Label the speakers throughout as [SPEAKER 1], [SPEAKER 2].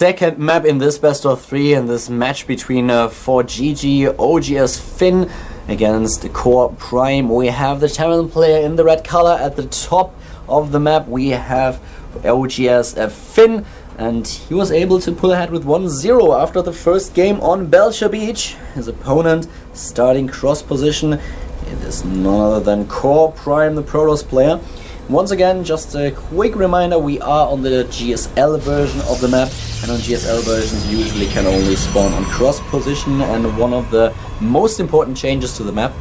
[SPEAKER 1] Second map in this best of 3 in this match between ForGG OGS Finn against Core Prime. We have the Terran player in the red color at the top of the map. We have OGS Finn, and he was able to pull ahead with 1-0 after the first game on Belcher Beach. His opponent starting cross position. It is none other than Core Prime, the Protoss player. Once again, just a quick reminder, we are on the GSL version of the map, and on GSL versions you usually can only spawn on cross position, and one of the most important changes to the map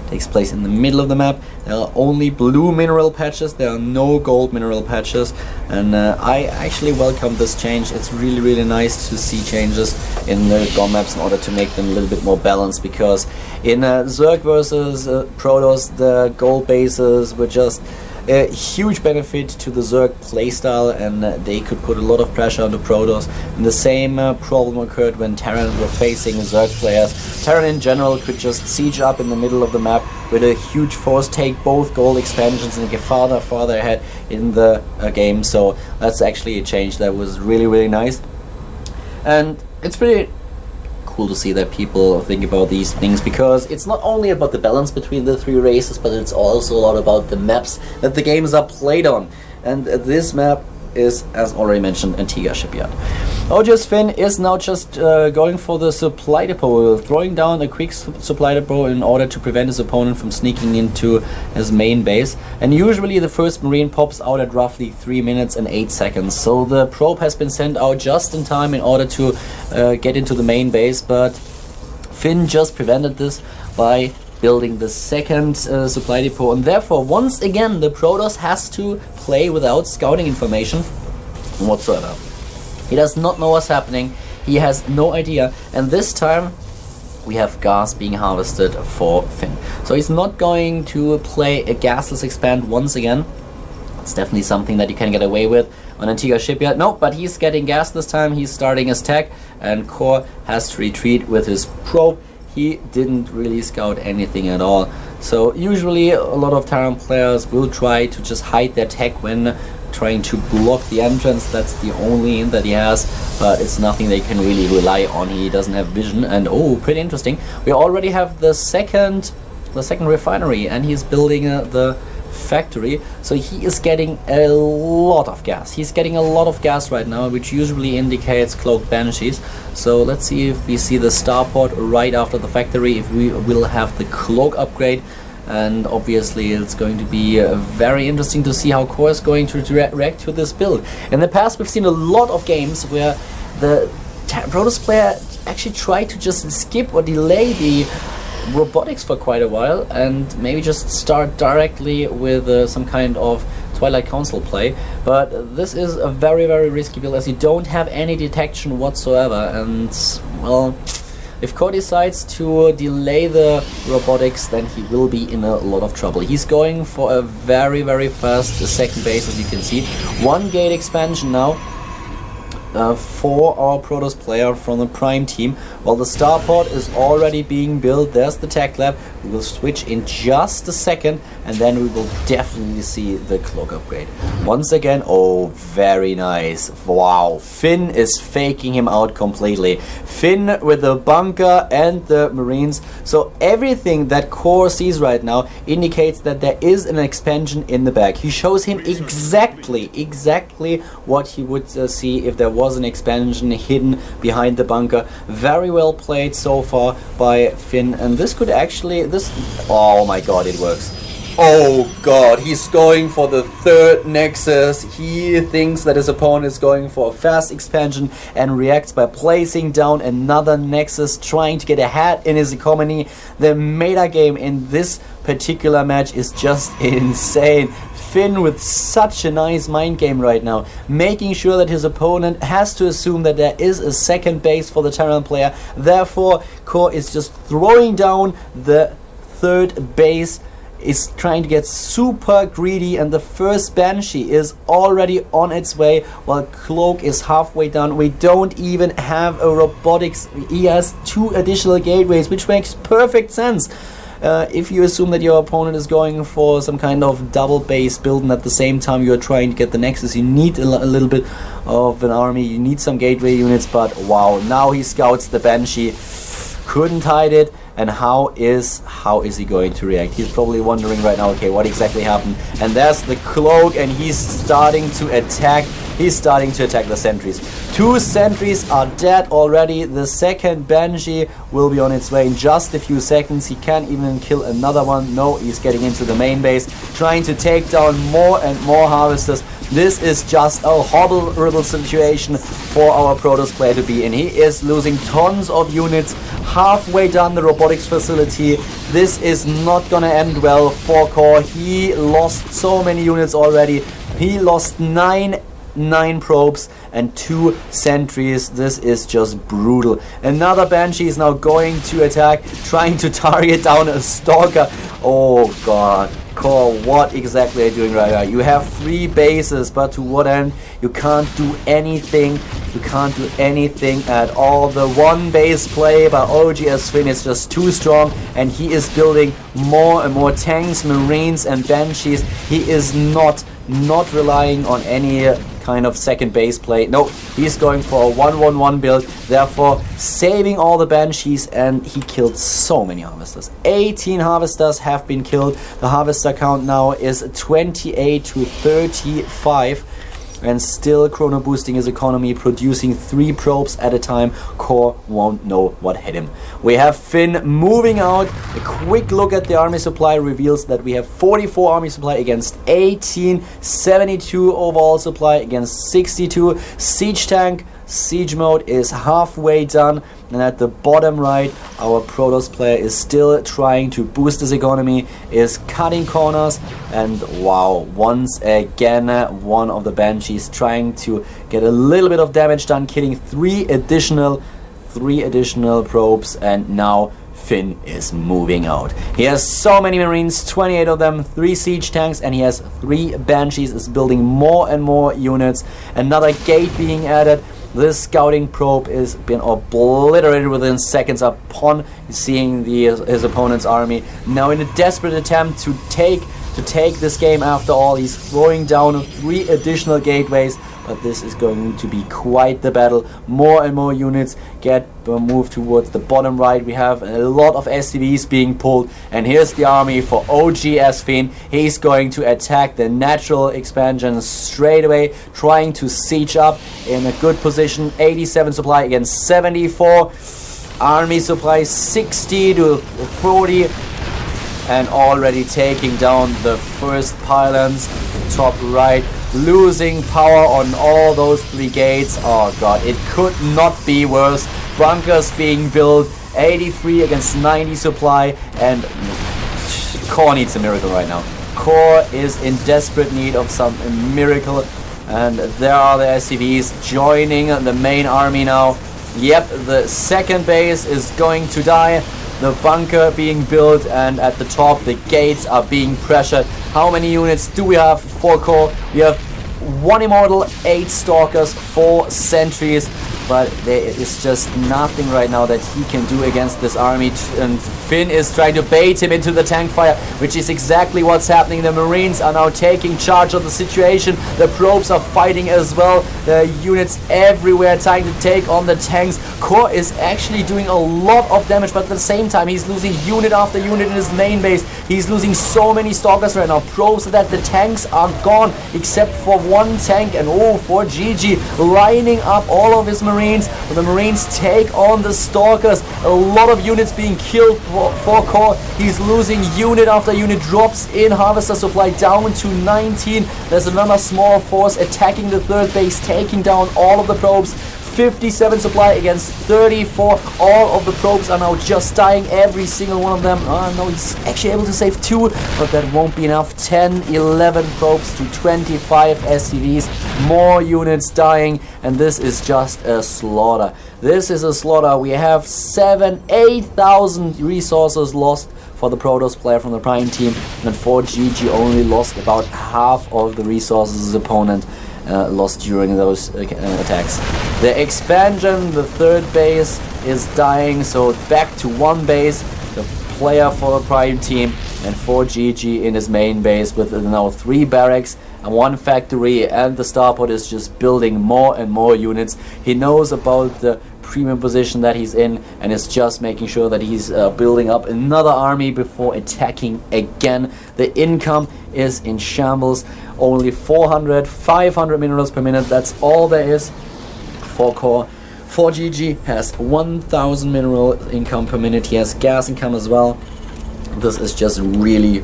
[SPEAKER 1] takes place in the middle of the map. There are only blue mineral patches, there are no gold mineral patches, and I actually welcome this change. It's really nice to see changes in the GOM maps in order to make them a little bit more balanced, because in Zerg versus Protoss, the gold bases were just a huge benefit to the Zerg playstyle, and they could put a lot of pressure on the Protoss. And the same problem occurred when Terran were facing Zerg players. Terran in general could just siege up in the middle of the map with a huge force, take both gold expansions and get farther ahead in the game. So that's actually a change that was really nice, and it's pretty cool to see that people think about these things, because it's not only about the balance between the three races, but it's also a lot about the maps that the games are played on. And this map is, as already mentioned, Antigua Shipyard. OGS Finn is now just going for the supply depot, throwing down a quick supply depot in order to prevent his opponent from sneaking into his main base. And usually the first Marine pops out at roughly 3 minutes and 8 seconds. So the probe has been sent out just in time in order to get into the main base, but Finn just prevented this by building the second supply depot, and therefore once again the Protoss has to play without scouting information whatsoever. He does not know what's happening, he has no idea, and this time we have gas being harvested for Finn. So he's not going to play a gasless expand once again. It's definitely something that you can get away with on Antigua Shipyard. No, but he's getting gas this time. He's starting his tech, and Core has to retreat with his probe. He didn't really scout anything at all. So usually a lot of Terran players will try to just hide their tech when trying to block the entrance. That's the only in that he has, but it's nothing they can really rely on. He doesn't have vision, and oh, pretty interesting. We already have the second refinery, and he's building the factory, so he is getting a lot of gas. He's getting a lot of gas right now, which usually indicates cloaked banshees. So let's see if we see the starport right after the factory, if we will have the cloak upgrade. And obviously it's going to be very interesting to see how Core is going to react to this build. In the past we've seen a lot of games where the Protoss player actually tried to just skip or delay the robotics for quite a while and maybe just start directly with some kind of Twilight Council play, but this is a very risky build, as you don't have any detection whatsoever. And well, if Core decides to delay the robotics, then he will be in a lot of trouble. He's going for a very fast second base, as you can see. 1 gate expansion now for our Protoss player from the Prime team, while the starport is already being built. There's the tech lab. We will switch in just a second, and then we will definitely see the cloak upgrade. Once again, oh, very nice. Wow, Finn is faking him out completely. Finn with the bunker and the Marines. So everything that Core sees right now indicates that there is an expansion in the back. He shows him exactly what he would see if there was an expansion hidden behind the bunker. Very well played so far by Finn, and this could actually, oh my god, it works. Oh god, he's going for the third nexus. He thinks that his opponent is going for a fast expansion and reacts by placing down another nexus, trying to get ahead in his economy. The meta game in this particular match is just insane. Finn with such a nice mind game right now, making sure that his opponent has to assume that there is a second base for the Terran player. Therefore, Core is just throwing down the third base, is trying to get super greedy, and the first Banshee is already on its way, while Cloak is halfway done. We don't even have a robotics. He has 2 additional gateways, which makes perfect sense. if you assume that your opponent is going for some kind of double base build and at the same time you're trying to get the Nexus, you need a little bit of an army, you need some gateway units, but wow, now he scouts the Banshee, couldn't hide it. And how is he going to react? He's probably wondering right now, okay, what exactly happened? And there's the cloak, and he's starting to attack. He's starting to attack the sentries. 2 sentries are dead already. The second Banshee will be on its way in just a few seconds. He can't even kill another one. No, he's getting into the main base, trying to take down more and more harvesters. This is just a horrible situation for our Protoss player to be in. He is losing tons of units, halfway done the robotics facility. This is not gonna end well for Core. He lost so many units already. He lost 9 probes and 2 sentries. This is just brutal. Another Banshee is now going to attack, trying to target down a Stalker. Oh god. Core, what exactly are you doing right now? You have 3 bases, but to what end? You can't do anything. You can't do anything at all. The 1 base play by OGS Finn is just too strong, and he is building more and more tanks, marines, and banshees. He is not relying on any kind of second base play. No, he's going for a 1-1-1 build, therefore saving all the banshees, and he killed so many harvesters. 18 harvesters have been killed. The harvester count now is 28 to 35, and still chrono boosting his economy, producing 3 probes at a time. Core won't know what hit him. We have Finn moving out. A quick look at the army supply reveals that we have 44 army supply against 18, 72 overall supply against 62. Siege tank, siege mode is halfway done, and at the bottom right, our Protoss player is still trying to boost his economy, is cutting corners, and wow, once again, one of the Banshees trying to get a little bit of damage done, killing 3 additional probes, and now Finn is moving out. He has so many marines, 28 of them, 3 siege tanks, and he has 3 Banshees, is building more and more units. Another gate being added. This scouting probe is been obliterated within seconds upon seeing his opponent's army. Now in a desperate attempt to take this game after all, he's throwing down 3 additional gateways, but this is going to be quite the battle. More and more units get moved towards the bottom right. We have a lot of SCVs being pulled, and here's the army for OGS Finn. He's going to attack the natural expansion straight away, trying to siege up in a good position. 87 supply against 74. Army supply 60 to 40, and already taking down the first pylons. Top right, losing power on all those 3 gates. Oh god, it could not be worse. Bunkers being built, 83 against 90 supply, and Core needs a miracle right now. Core is in desperate need of some miracle, and there are the SCVs joining the main army now. Yep, the second base is going to die. The bunker being built, and at the top the gates are being pressured. How many units do we have for Core? We have 1 Immortal, 8 Stalkers, 4 Sentries, but there is just nothing right now that he can do against this army, and Finn is trying to bait him into the tank fire, which is exactly what's happening. The Marines are now taking charge of the situation. The probes are fighting as well. The units everywhere trying to take on the tanks. Core is actually doing a lot of damage, but at the same time he's losing unit after unit in his main base. He's losing so many Stalkers right now. Probes that the tanks are gone except for 1 tank, and oh, ForGG lining up all of his Marines. The Marines take on the Stalkers. A lot of units being killed for Core. He's losing unit after unit. Drops in harvester supply down to 19. There's another small force attacking the 3rd base, taking down all of the probes. 57 supply against 34. All of the probes are now just dying, every single one of them. No, he's actually able to save 2, but that won't be enough. 10, 11 probes to 25 SCVs. More units dying, and this is just a slaughter. This is a slaughter. We have 8,000 resources lost for the Protoss player from the Prime team, and ForGG only lost about half of the resources his opponent lost during those attacks. The expansion, the 3rd base is dying, so back to 1 base. The player for the Prime team, and ForGG in his main base with now 3 barracks and 1 factory, and the starport is just building more and more units. He knows about the premium position that he's in and is just making sure that he's building up another army before attacking again. The income is in shambles. Only 500 minerals per minute. That's all there is for core. ForGG has 1000 mineral income per minute. He has gas income as well. This is just really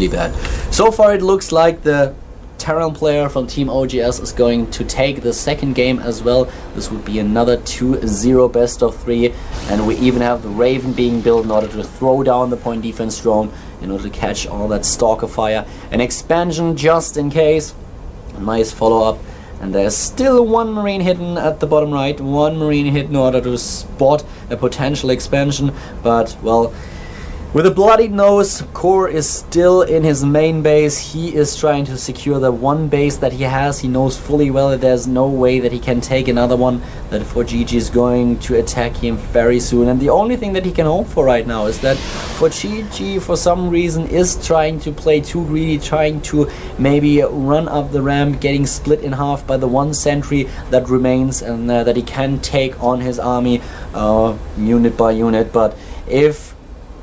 [SPEAKER 1] bad. So far it looks like the Terran player from Team OGS is going to take the second game as well. This would be another 2-0 best of 3, and we even have the Raven being built in order to throw down the point defense drone in order to catch all that stalker fire. An expansion just in case. A nice follow-up. And there's still 1 marine hidden at the bottom right, 1 marine hidden in order to spot a potential expansion, but well, with a bloodied nose, Core is still in his main base. He is trying to secure the 1 base that he has. He knows fully well that there's no way that he can take another one, that ForGG is going to attack him very soon. And the only thing that he can hope for right now is that ForGG for some reason is trying to play too greedy, trying to maybe run up the ramp, getting split in half by the 1 sentry that remains, and that he can take on his army unit by unit. But if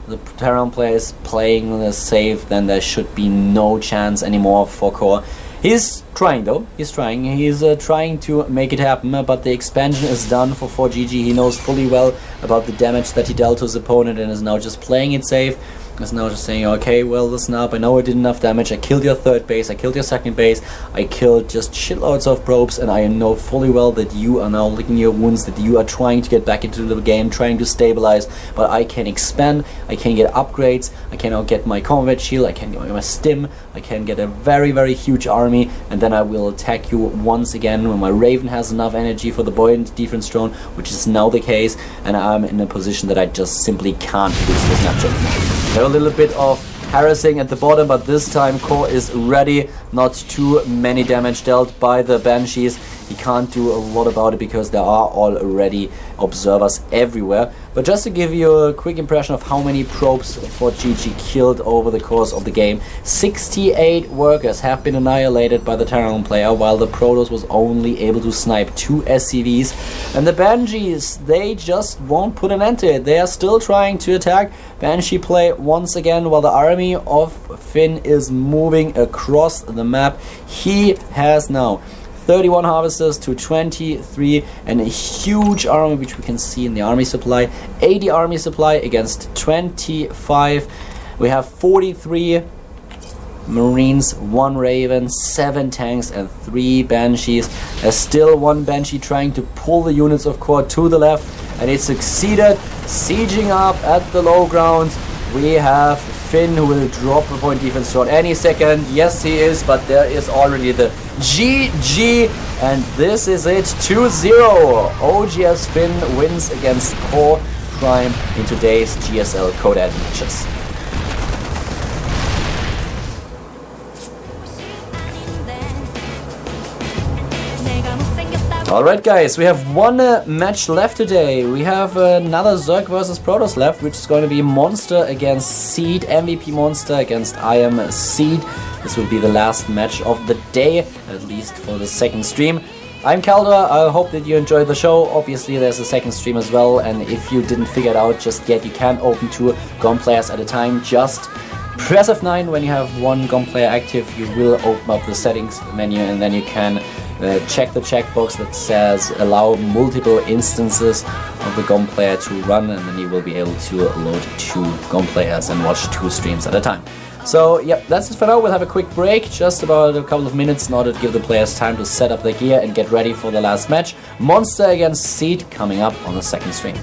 [SPEAKER 1] the Terran player is playing the safe, then there should be no chance anymore for Core. He's trying though, he's trying to make it happen, but the expansion is done for ForGG. He knows fully well about the damage that he dealt to his opponent and is now just playing it safe. Is now just saying, okay, well listen up, I know I did enough damage, I killed your 3rd base, I killed your 2nd base, I killed just shitloads of probes, and I know fully well that you are now licking your wounds, that you are trying to get back into the game, trying to stabilize, but I can expand, I can get upgrades, I can now get my combat shield, I can get my stim, I can get a very huge army, and then I will attack you once again when my Raven has enough energy for the buoyant defense drone, which is now the case, and I'm in a position that I just simply can't lose this match anymore. A little bit of harassing at the bottom, but this time Core is ready. Not too many damage dealt by the Banshees. He can't do a lot about it because there are already observers everywhere. But just to give you a quick impression of how many probes ForGG killed over the course of the game, 68 workers have been annihilated by the Terran player, while the Protoss was only able to snipe 2 SCVs. And the Banshees, they just won't put an end to it. They are still trying to attack. Banshee play once again while the army of Finn is moving across the map. He has now 31 harvesters to 23 and a huge army, which we can see in the army supply. 80 army supply against 25. We have 43 Marines, 1 Raven, 7 tanks and 3 Banshees. There's still 1 Banshee trying to pull the units of Core to the left, and it succeeded, sieging up at the low ground. We have Finn, who will drop a point defense drone any second. Yes, he is, but there is already the GG, and this is it, 2-0. OGS Finn wins against Core Prime in today's GSL Code-Ed matches. Alright guys, we have 1 match left today. We have another Zerg versus Protoss left, which is going to be Monster against Seed, MVP Monster against I Am Seed. This will be the last match of the day, at least for the second stream. I'm Caldor, I hope that you enjoyed the show. Obviously there's a second stream as well, and if you didn't figure it out just yet, you can open 2 GOM players at a time. Just press F9 when you have 1 GOM player active. You will open up the settings menu, and then you can check the checkbox that says allow multiple instances of the GOM player to run, and then you will be able to load 2 GOM players and watch 2 streams at a time. So yep, that's it for now. We'll have a quick break, just about a couple of minutes, in order to give the players time to set up their gear and get ready for the last match. Monster against Seed coming up on the second stream.